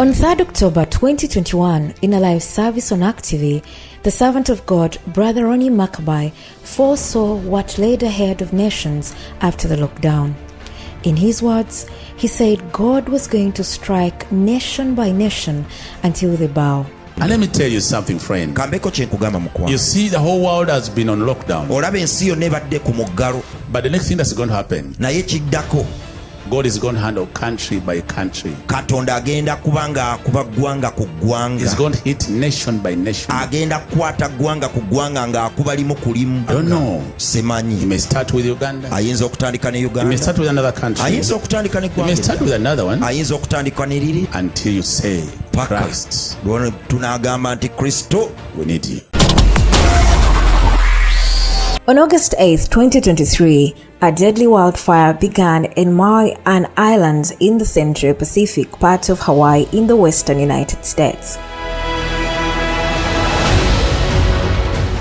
On 3rd October 2021, in a live service on Entebbe, the servant of God, Bro Ronnie Makabai, foresaw what laid ahead of nations after the lockdown. In his words, he said God was going to strike nation by nation until they bow. And let me tell you something, friend. You see, the whole world has been on lockdown. But the next thing that's going to happen, God is going to handle country by country. He's going to hit nation by nation. I don't know. You may start with Uganda. You may start with another country. You may start with another one until you say, Christ, we need you. On August 8, 2023, a deadly wildfire began in Maui, an island in the Central Pacific, part of Hawaii in the western United States.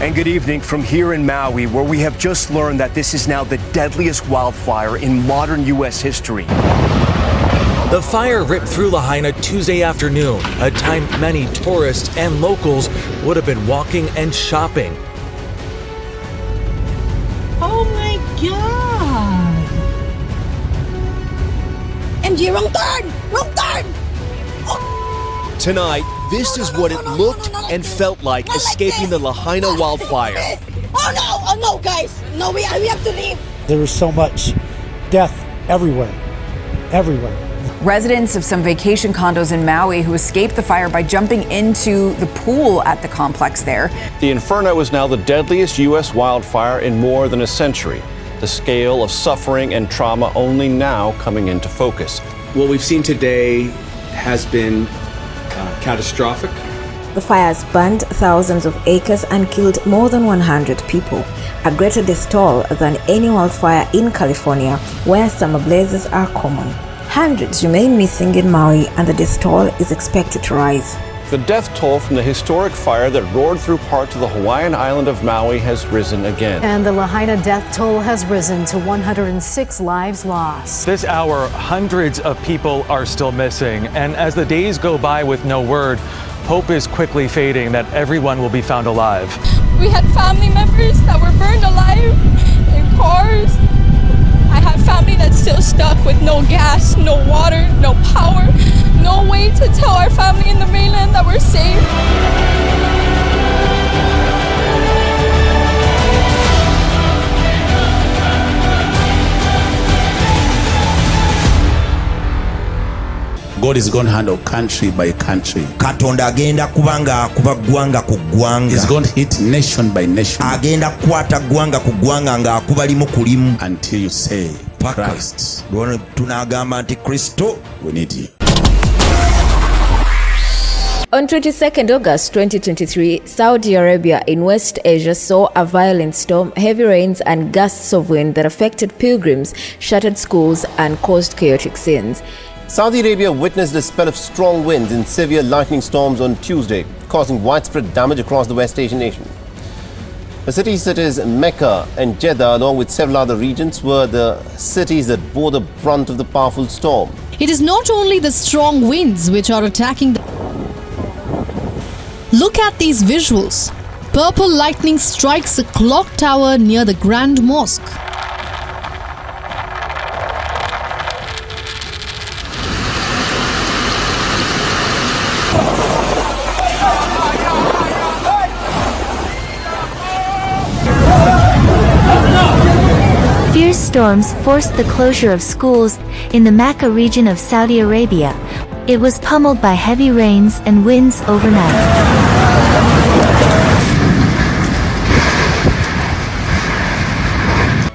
And good evening from here in Maui, where we have just learned that this is now the deadliest wildfire in modern U.S. history. The fire ripped through Lahaina Tuesday afternoon, a time many tourists and locals would have been walking and shopping. Oh my God! MG, wrong turn! Wrong turn! Oh. Tonight, this is what it looked and felt like escaping the Lahaina wildfire. Oh no, guys! No, we have to leave! There is so much death everywhere. Residents of some vacation condos in Maui who escaped the fire by jumping into the pool at the complex there. The inferno is now the deadliest U.S. wildfire in more than a century. The scale of suffering and trauma only now coming into focus. What we've seen today has been catastrophic. The fires burned thousands of acres and killed more than 100 people, a greater death toll than any wildfire in California, where summer blazes are common. Hundreds remain missing in Maui, and the death toll is expected to rise. The death toll from the historic fire that roared through parts of the Hawaiian island of Maui has risen again. And the Lahaina death toll has risen to 106 lives lost. This hour, hundreds of people are still missing, and as the days go by with no word, hope is quickly fading that everyone will be found alive. We had family members that were burned alive in cars. I have family that's still stuck with no gas, no water, no power, no way to tell our family in the mainland that we're safe. God is going to handle country by country. He's going to hit nation by nation until you say, Christ, we need you. On 22nd August 2023, Saudi Arabia in West Asia saw a violent storm, heavy rains and gusts of wind that affected pilgrims, shattered schools and caused chaotic scenes. Saudi Arabia witnessed a spell of strong winds and severe lightning storms on Tuesday, causing widespread damage across the West Asian nation. The cities such as Mecca and Jeddah, along with several other regions, were the cities that bore the brunt of the powerful storm. It is not only the strong winds which are attacking the... Look at these visuals. Purple lightning strikes a clock tower near the Grand Mosque. Fierce storms forced the closure of schools in the Mecca region of Saudi Arabia. It was pummeled by heavy rains and winds overnight.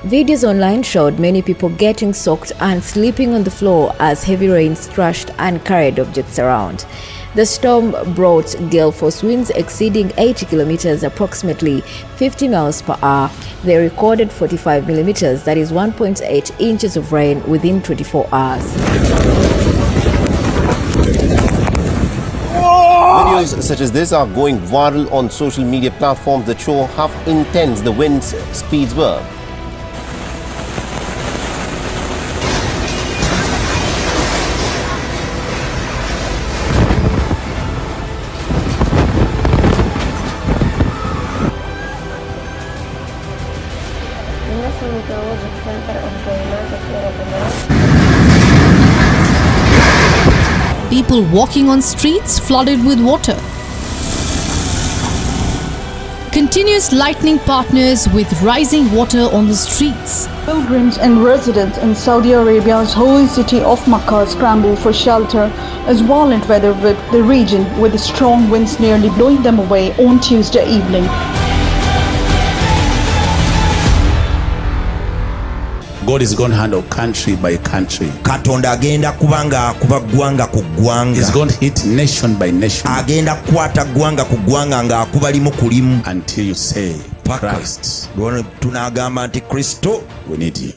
Videos online showed many people getting soaked and sleeping on the floor as heavy rains thrashed and carried objects around. The storm brought gale force winds exceeding 80 kilometers, approximately 50 miles per hour. They recorded 45 millimeters, that is 1.8 inches of rain within 24 hours. Videos such as this are going viral on social media platforms that show how intense the wind speeds were. people walking on streets flooded with water. Continuous lightning partners with rising water on the streets. Pilgrims and residents in Saudi Arabia's holy city of Makkah scramble for shelter as violent weather hit the region, with strong winds nearly blowing them away on Tuesday evening. God is going to handle country by country. Katonda agenda kubanga kuba gwanga ku gwanga. He's going to hit nation by nation. Agenda kwata gwanga ku gwanga nga akuba limu ku limu. Until you say, Christ, tunagamba nti Kristo, we need you.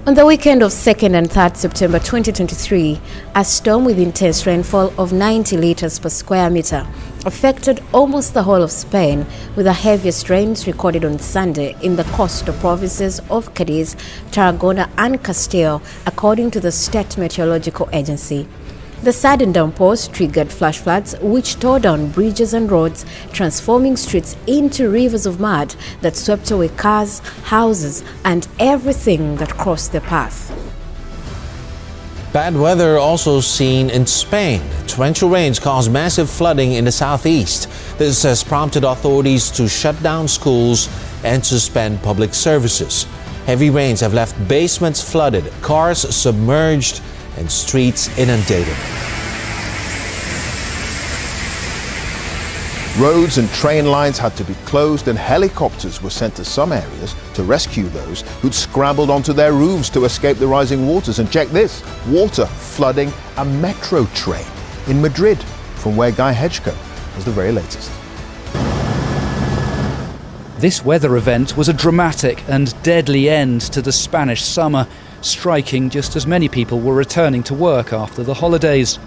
On the weekend of 2nd and 3rd September 2023, a storm with intense rainfall of 90 liters per square meter affected almost the whole of Spain, with the heaviest rains recorded on Sunday in the coastal provinces of Cadiz, Tarragona and Castile, according to the State Meteorological Agency. The sudden downpours triggered flash floods which tore down bridges and roads, transforming streets into rivers of mud that swept away cars, houses and everything that crossed their path. Bad weather also seen in Spain. Torrential rains caused massive flooding in the southeast. This has prompted authorities to shut down schools and suspend public services. Heavy rains have left basements flooded, cars submerged, and streets inundated. Roads and train lines had to be closed, and helicopters were sent to some areas to rescue those who'd scrambled onto their roofs to escape the rising waters. And check this, water flooding a metro train in Madrid, from where Guy Hedgeko has the very latest. This weather event was a dramatic and deadly end to the Spanish summer, striking just as many people were returning to work after the holidays.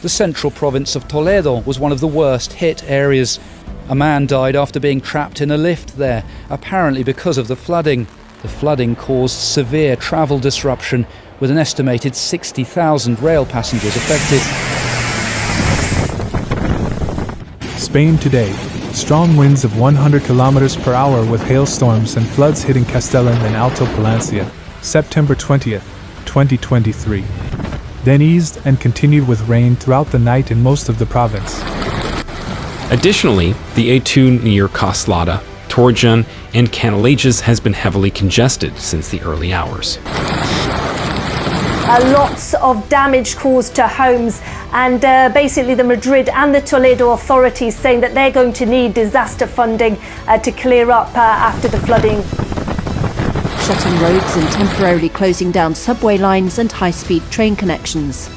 The central province of Toledo was one of the worst hit areas. A man died after being trapped in a lift there, apparently because of the flooding. The flooding caused severe travel disruption, with an estimated 60,000 rail passengers affected. Spain today. Strong winds of 100 kilometers per hour with hailstorms and floods hitting Castellón and Alto Palencia, September 20th, 2023. Then eased and continued with rain throughout the night in most of the province. Additionally, the A2 near Coslada, Torrejon, and Canalejas has been heavily congested since the early hours. Lots of damage caused to homes, and basically the Madrid and the Toledo authorities saying that they're going to need disaster funding to clear up after the flooding. Shutting roads and temporarily closing down subway lines and high-speed train connections.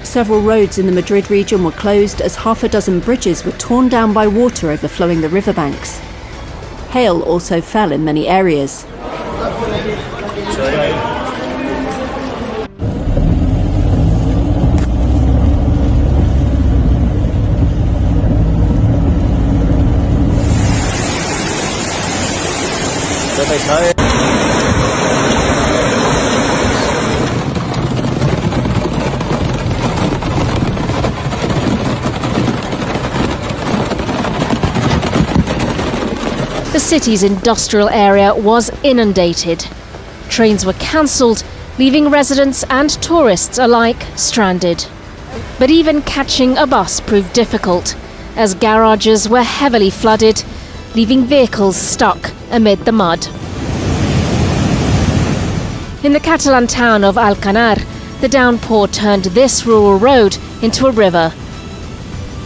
Several roads in the Madrid region were closed as half a dozen bridges were torn down by water overflowing the riverbanks. Hail also fell in many areas. The city's industrial area was inundated. Trains were cancelled, leaving residents and tourists alike stranded. But even catching a bus proved difficult, as garages were heavily flooded, leaving vehicles stuck amid the mud. In the Catalan town of Alcanar, the downpour turned this rural road into a river,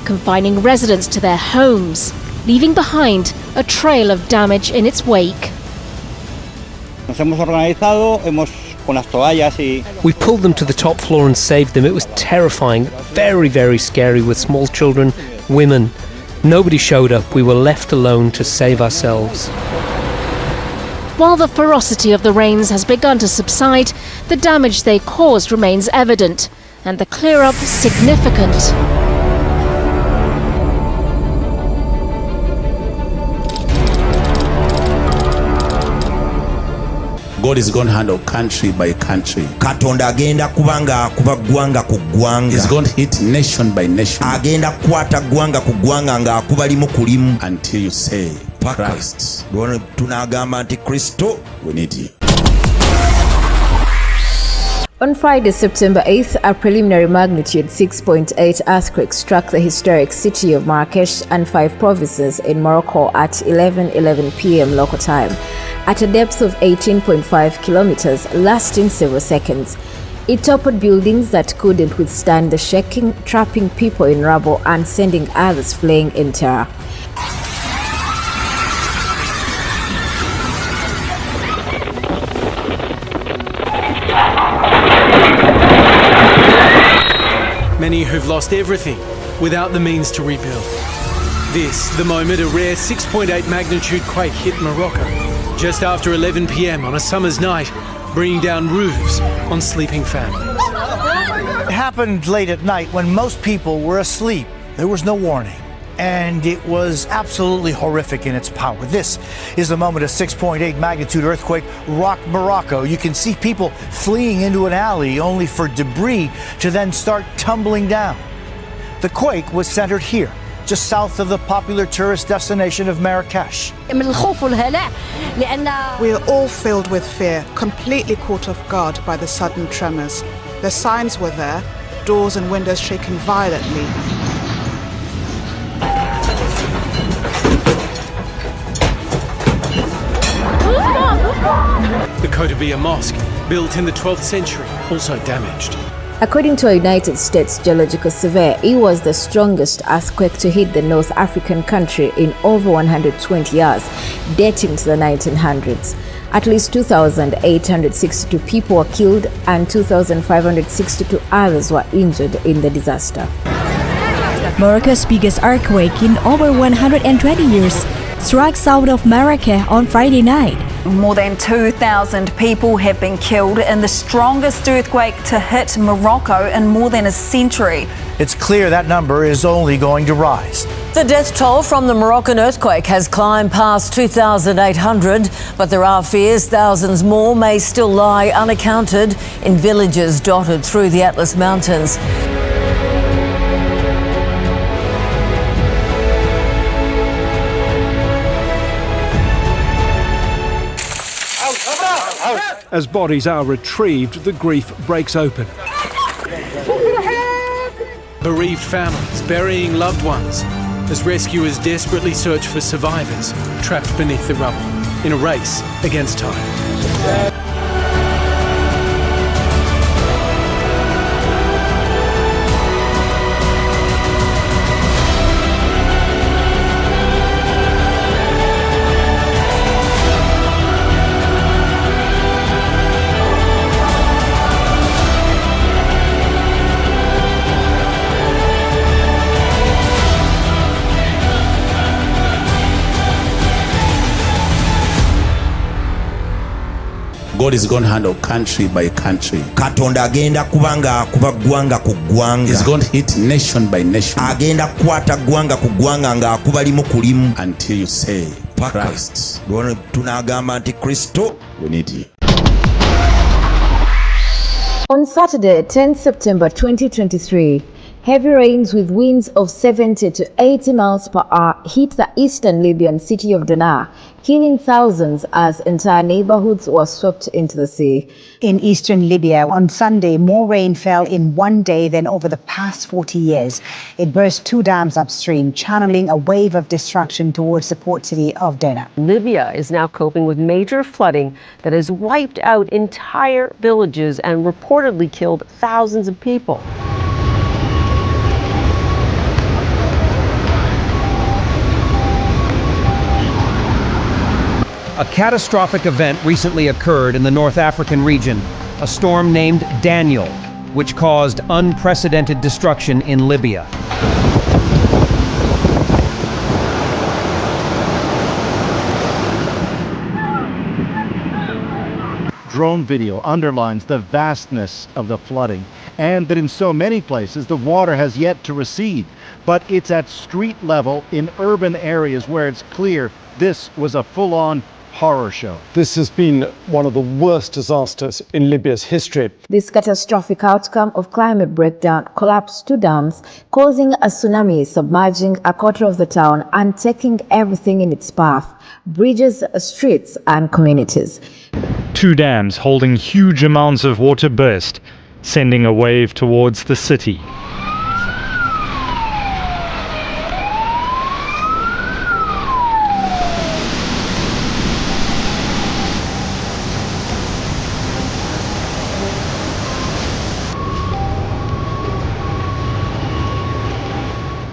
confining residents to their homes, leaving behind a trail of damage in its wake. We pulled them to the top floor and saved them. It was terrifying, very, very scary, with small children, women. Nobody showed up. We were left alone to save ourselves. While the ferocity of the rains has begun to subside, the damage they caused remains evident, and the clear-up significant. God is going to handle country by country. Katonda agenda kubanga kuba gwanga ku gwanga. He's going to hit nation by nation. Agenda kwata gwanga ku gwanga nga akuba limu ku limu. Until you say, Christ, tunagamba nti Kristo, we need you. On Friday, September 8th, a preliminary magnitude 6.8 earthquake struck the historic city of Marrakesh and 5 provinces in Morocco at 11:11 p.m. local time, at a depth of 18.5 kilometers, lasting several seconds. It toppled buildings that couldn't withstand the shaking, trapping people in rubble and sending others fleeing in terror. Many who've lost everything without the means to rebuild. This, the moment a rare 6.8 magnitude quake hit Morocco, just after 11 p.m. on a summer's night, bringing down roofs on sleeping families. It happened late at night when most people were asleep. There was no warning, and it was absolutely horrific in its power. This is the moment a 6.8 magnitude earthquake rocked Morocco. You can see people fleeing into an alley only for debris to then start tumbling down. The quake was centered here, just south of the popular tourist destination of Marrakesh. We are all filled with fear, completely caught off guard by the sudden tremors. The signs were there, doors and windows shaken violently. The Kotoubia Mosque, built in the 12th century, also damaged. According to a United States Geological Survey, it was the strongest earthquake to hit the North African country in over 120 years, dating to the 1900s. At least 2,862 people were killed and 2,562 others were injured in the disaster. Morocco's biggest earthquake in over 120 years struck south of Marrakech on Friday night. More than 2,000 people have been killed in the strongest earthquake to hit Morocco in more than a century. It's clear that number is only going to rise. The death toll from the Moroccan earthquake has climbed past 2,800, but there are fears thousands more may still lie unaccounted in villages dotted through the Atlas Mountains. As bodies are retrieved, the grief breaks open. Bereaved families burying loved ones as rescuers desperately search for survivors trapped beneath the rubble in a race against time. God is going to handle country by country. Katonda agenda kubanga kuba gwanga ku gwanga. He's going to hit nation by nation. Agenda kwata gwanga ku gwanga nga akuba limu kulimu. Until you say Christ. Tunagamba nti Kristo. We need you. On Saturday, 10 September 2023, heavy rains with winds of 70 to 80 miles per hour hit the eastern Libyan city of Daraa, killing thousands as entire neighborhoods were swept into the sea. In eastern Libya, on Sunday, more rain fell in one day than over the past 40 years. It burst 2 dams upstream, channeling a wave of destruction towards the port city of Daraa. Libya is now coping with major flooding that has wiped out entire villages and reportedly killed thousands of people. A catastrophic event recently occurred in the North African region, a storm named Daniel, which caused unprecedented destruction in Libya. Drone video underlines the vastness of the flooding and that in so many places the water has yet to recede. But it's at street level in urban areas where it's clear this was a full-on horror show. This has been one of the worst disasters in Libya's history. This catastrophic outcome of climate breakdown collapsed 2 dams, causing a tsunami, submerging a quarter of the town and taking everything in its path: bridges, streets, and communities. 2 dams holding huge amounts of water burst, sending a wave towards the city.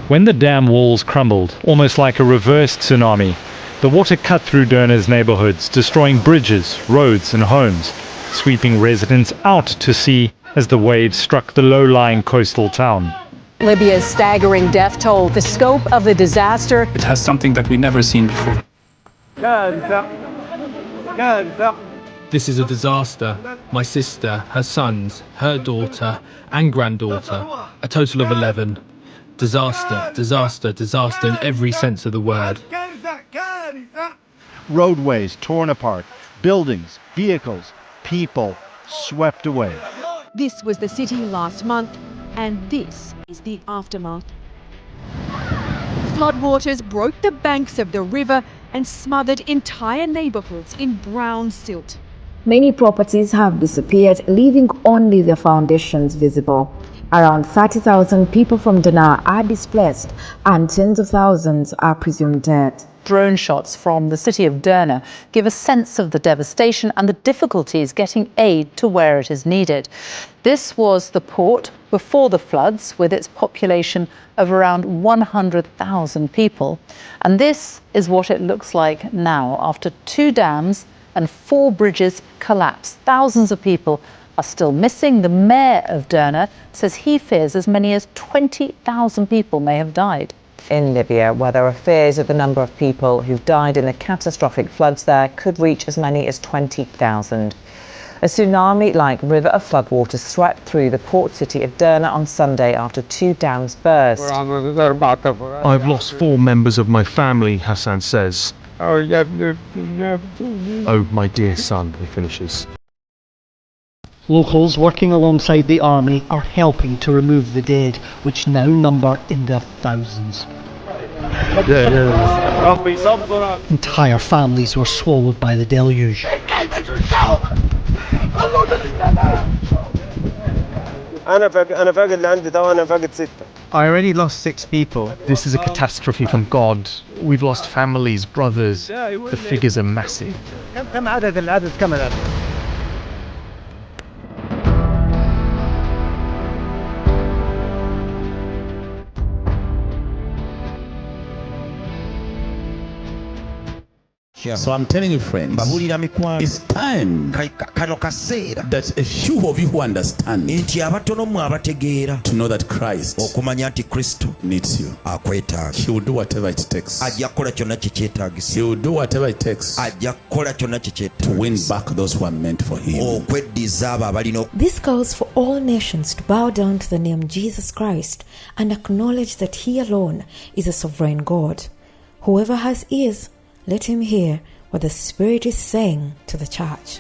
When the dam walls crumbled, almost like a reverse tsunami, the water cut through Derna's neighborhoods, destroying bridges, roads and homes, sweeping residents out to sea as the waves struck the low-lying coastal town. Libya's staggering death toll, the scope of the disaster. It has something that we've never seen before. This is a disaster. My sister, her sons, her daughter and granddaughter, a total of 11. Disaster, disaster, disaster in every sense of the word. Roadways torn apart, buildings, vehicles, people swept away. This was the city last month, and this is the aftermath. Floodwaters broke the banks of the river and smothered entire neighborhoods in brown silt. Many properties have disappeared, leaving only their foundations visible. Around 30,000 people from Derna are displaced and tens of thousands are presumed dead. Drone shots from the city of Derna give a sense of the devastation and the difficulties getting aid to where it is needed. This was the port before the floods, with its population of around 100,000 people. And this is what it looks like now after 2 dams and 4 bridges collapsed. Thousands of people are still missing. The mayor of Derna says he fears as many as 20,000 people may have died. In Libya, where there are fears of the number of people who've died in the catastrophic floods there could reach as many as 20,000. A tsunami-like river of floodwaters swept through the port city of Derna on Sunday after 2 dams burst. I've lost 4 members of my family, Hassan says. Oh, my dear son, he finishes. Locals working alongside the army are helping to remove the dead, which now number in their thousands. Entire families were swallowed by the deluge. I already lost 6 people. This is a catastrophe from God. We've lost families, brothers. The figures are massive. So I'm telling you, friends, it's time that a few of you who understand to know that Christ needs you. He will do whatever it takes. He will do whatever it takes to win back those who are meant for him. This calls for all nations to bow down to the name Jesus Christ and acknowledge that he alone is a sovereign God. Whoever has ears, let him hear what the Spirit is saying to the church.